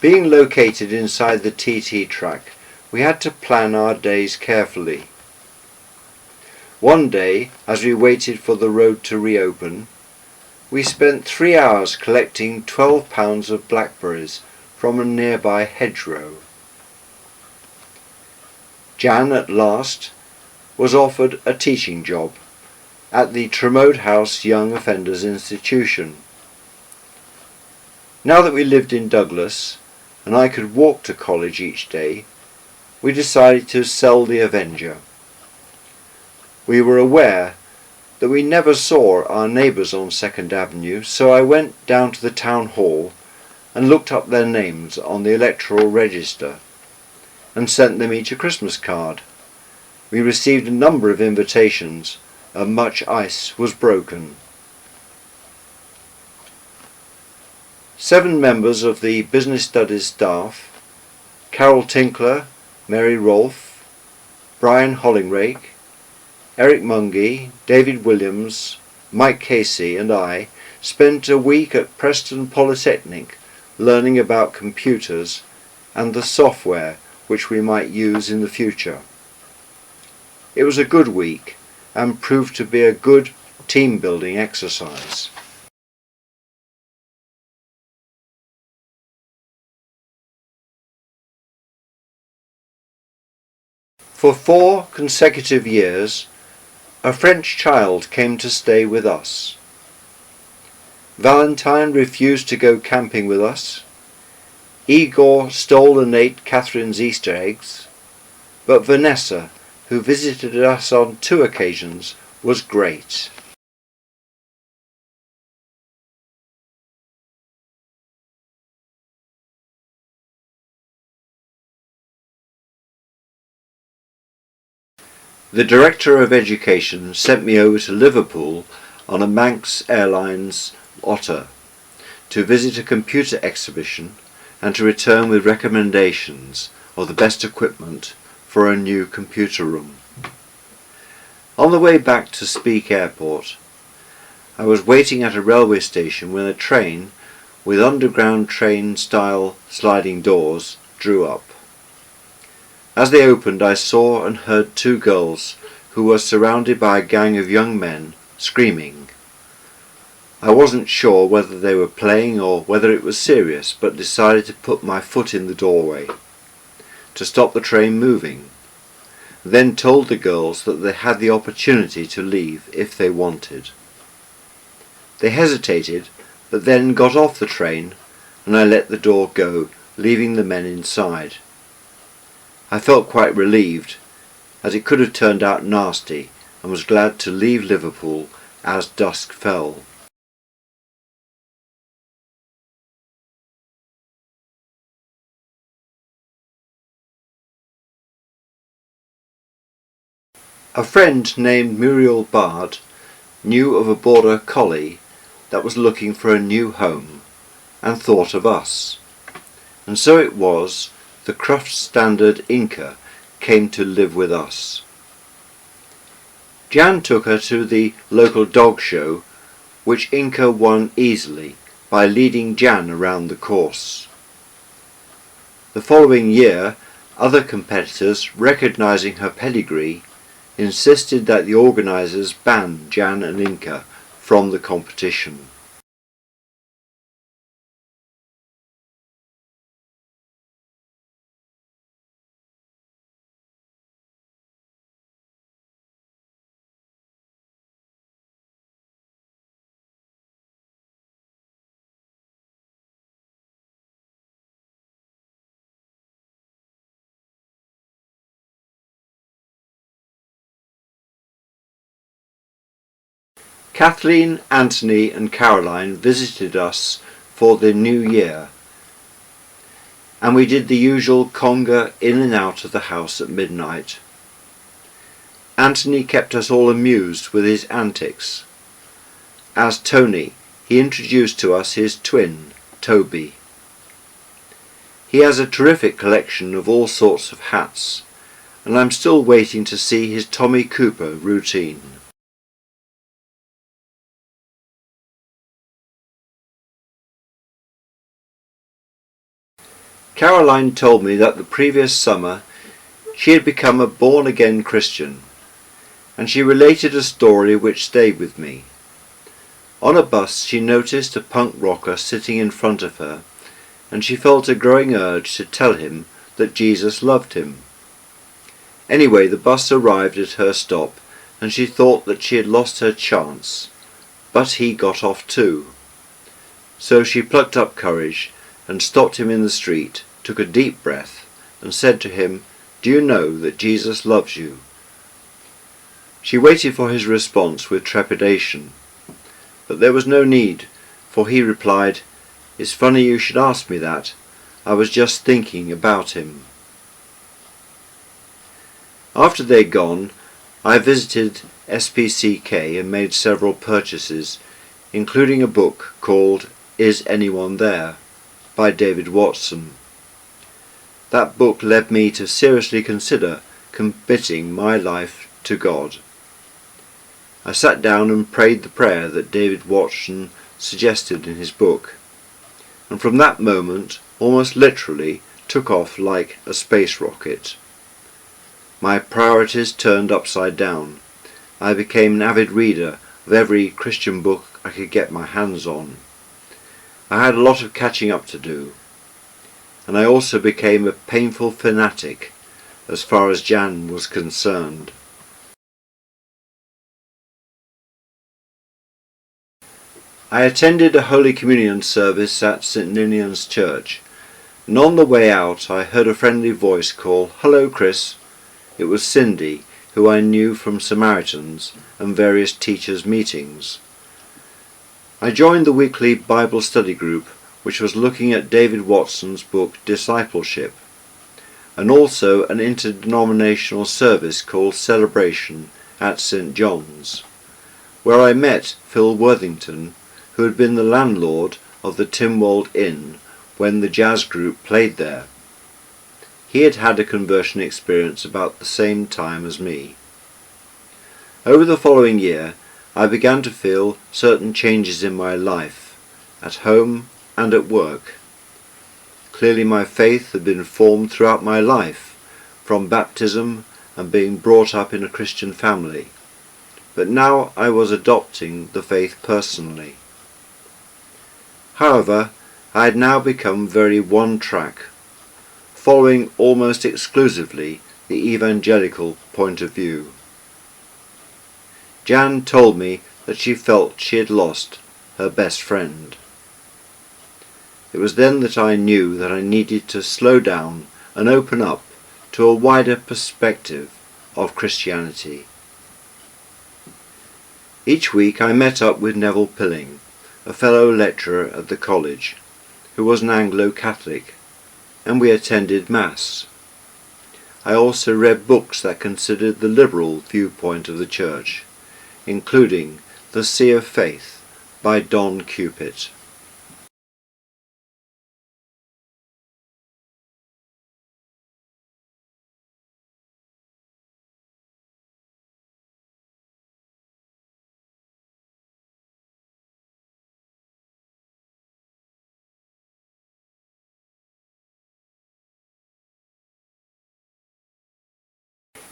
Being located inside the TT track, we had to plan our days carefully. One day, as we waited for the road to reopen, we spent 3 hours collecting 12 pounds of blackberries from a nearby hedgerow. Jan, at last, was offered a teaching job at the Tremode House Young Offenders Institution. Now that we lived in Douglas and I could walk to college each day, we decided to sell the Avenger. We were aware that we never saw our neighbours on 2nd Avenue, so I went down to the town hall and looked up their names on the electoral register and sent them each a Christmas card. We received a number of invitations and much ice was broken. 7 members of the Business Studies staff, Carol Tinkler, Mary Rolfe, Brian Hollingrake, Eric Mungie, David Williams, Mike Casey and I spent a week at Preston Polytechnic learning about computers and the software which we might use in the future. It was a good week and proved to be a good team-building exercise. For 4 consecutive years, a French child came to stay with us. Valentine refused to go camping with us. Igor stole and ate Catherine's Easter eggs. But Vanessa, who visited us on 2 occasions, was great. The Director of Education sent me over to Liverpool on a Manx Airlines Otter to visit a computer exhibition and to return with recommendations of the best equipment for a new computer room. On the way back to Speke Airport, I was waiting at a railway station when a train with underground train style sliding doors drew up. As they opened, I saw and heard 2 girls who were surrounded by a gang of young men screaming. I wasn't sure whether they were playing or whether it was serious, but decided to put my foot in the doorway to stop the train moving, then told the girls that they had the opportunity to leave if they wanted. They hesitated, but then got off the train and I let the door go, leaving the men inside. I felt quite relieved, as it could have turned out nasty, and was glad to leave Liverpool as dusk fell. A friend named Muriel Bard knew of a border collie that was looking for a new home and thought of us. And so it was the Crufts Standard Inca came to live with us. Jan took her to the local dog show, which Inca won easily by leading Jan around the course. The following year, other competitors, recognizing her pedigree, insisted that the organisers ban Jan and Inca from the competition. Kathleen, Anthony and Caroline visited us for the New Year, and we did the usual conga in and out of the house at midnight. Anthony kept us all amused with his antics. As Tony, he introduced to us his twin, Toby. He has a terrific collection of all sorts of hats, and I'm still waiting to see his Tommy Cooper routine. Caroline told me that the previous summer she had become a born-again Christian, and she related a story which stayed with me. On a bus she noticed a punk rocker sitting in front of her, and she felt a growing urge to tell him that Jesus loved him. Anyway, the bus arrived at her stop, and she thought that she had lost her chance, but he got off too. So she plucked up courage and stopped him in the street, took a deep breath, and said to him, "Do you know that Jesus loves you?" She waited for his response with trepidation, but there was no need, for he replied, "It's funny you should ask me that. I was just thinking about him." After they'd gone, I visited SPCK and made several purchases, including a book called Is Anyone There? By David Watson. That book led me to seriously consider committing my life to God. I sat down and prayed the prayer that David Watson suggested in his book, and from that moment almost literally took off like a space rocket. My priorities turned upside down. I became an avid reader of every Christian book I could get my hands on. I had a lot of catching up to do, and I also became a painful fanatic as far as Jan was concerned. I attended a Holy Communion service at St. Ninian's Church, and on the way out I heard a friendly voice call, "Hello, Chris." It was Cindy, who I knew from Samaritans and various teachers' meetings. I joined the weekly Bible study group, which was looking at David Watson's book Discipleship, and also an interdenominational service called Celebration at St. John's, where I met Phil Worthington, who had been the landlord of the Tynwald Inn when the jazz group played there. He had had a conversion experience about the same time as me. Over the following year, I began to feel certain changes in my life, at home and at work. Clearly my faith had been formed throughout my life, from baptism and being brought up in a Christian family, but now I was adopting the faith personally. However, I had now become very one-track, following almost exclusively the evangelical point of view. Jan told me that she felt she had lost her best friend. It was then that I knew that I needed to slow down and open up to a wider perspective of Christianity. Each week I met up with Neville Pilling, a fellow lecturer at the college, who was an Anglo-Catholic, and we attended Mass. I also read books that considered the liberal viewpoint of the Church, including The Sea of Faith by Don Cupid.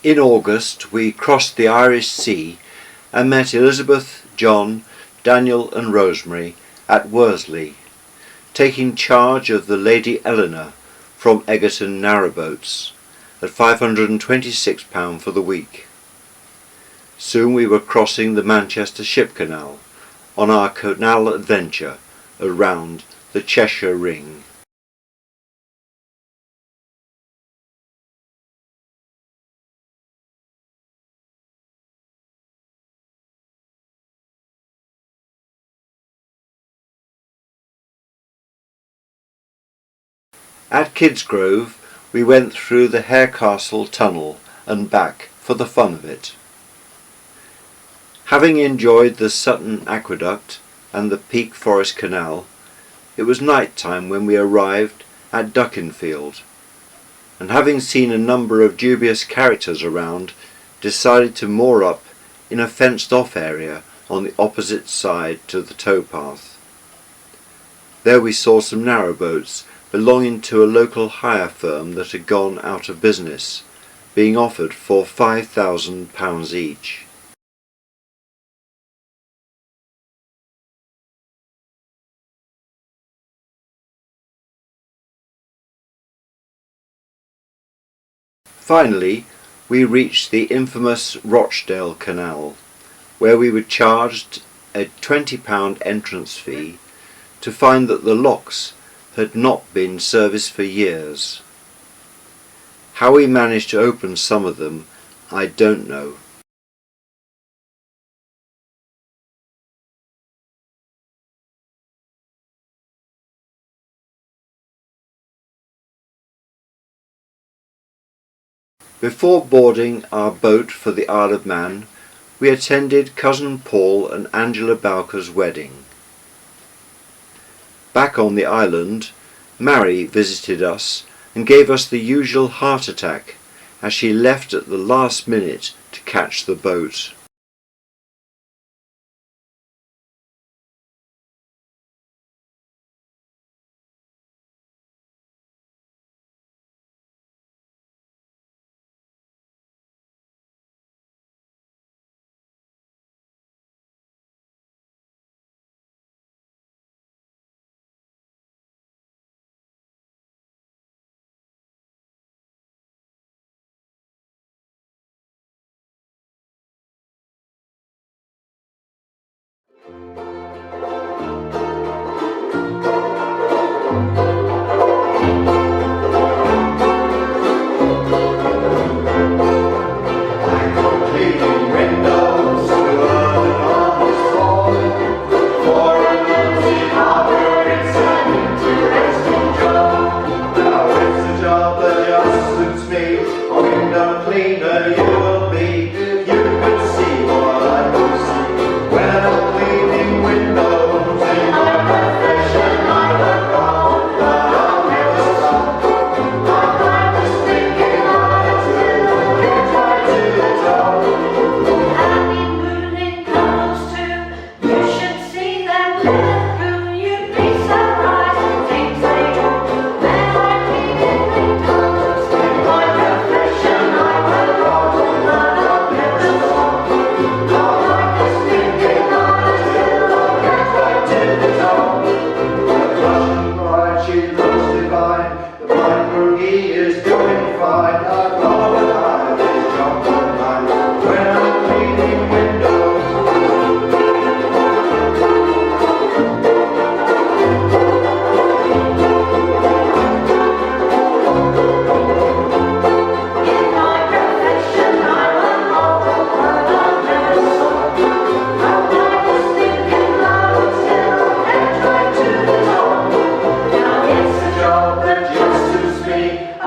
In August we crossed the Irish Sea and met Elizabeth, John, Daniel and Rosemary at Worsley, taking charge of the Lady Eleanor from Egerton narrowboats at £526 for the week. Soon we were crossing the Manchester Ship Canal on our canal adventure around the Cheshire Ring. At Kidsgrove we went through the Harecastle Tunnel and back for the fun of it. Having enjoyed the Sutton Aqueduct and the Peak Forest Canal, it was night time when we arrived at Duckinfield, and having seen a number of dubious characters around, decided to moor up in a fenced-off area on the opposite side to the towpath. There we saw some narrowboats belonging to a local hire firm that had gone out of business, being offered for £5,000 each. Finally, we reached the infamous Rochdale Canal, where we were charged a £20 entrance fee to find that the locks had not been serviced for years. How we managed to open some of them, I don't know. Before boarding our boat for the Isle of Man, we attended Cousin Paul and Angela Bowker's wedding. Back on the island, Mary visited us and gave us the usual heart attack as she left at the last minute to catch the boat.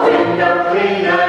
Window cleaner.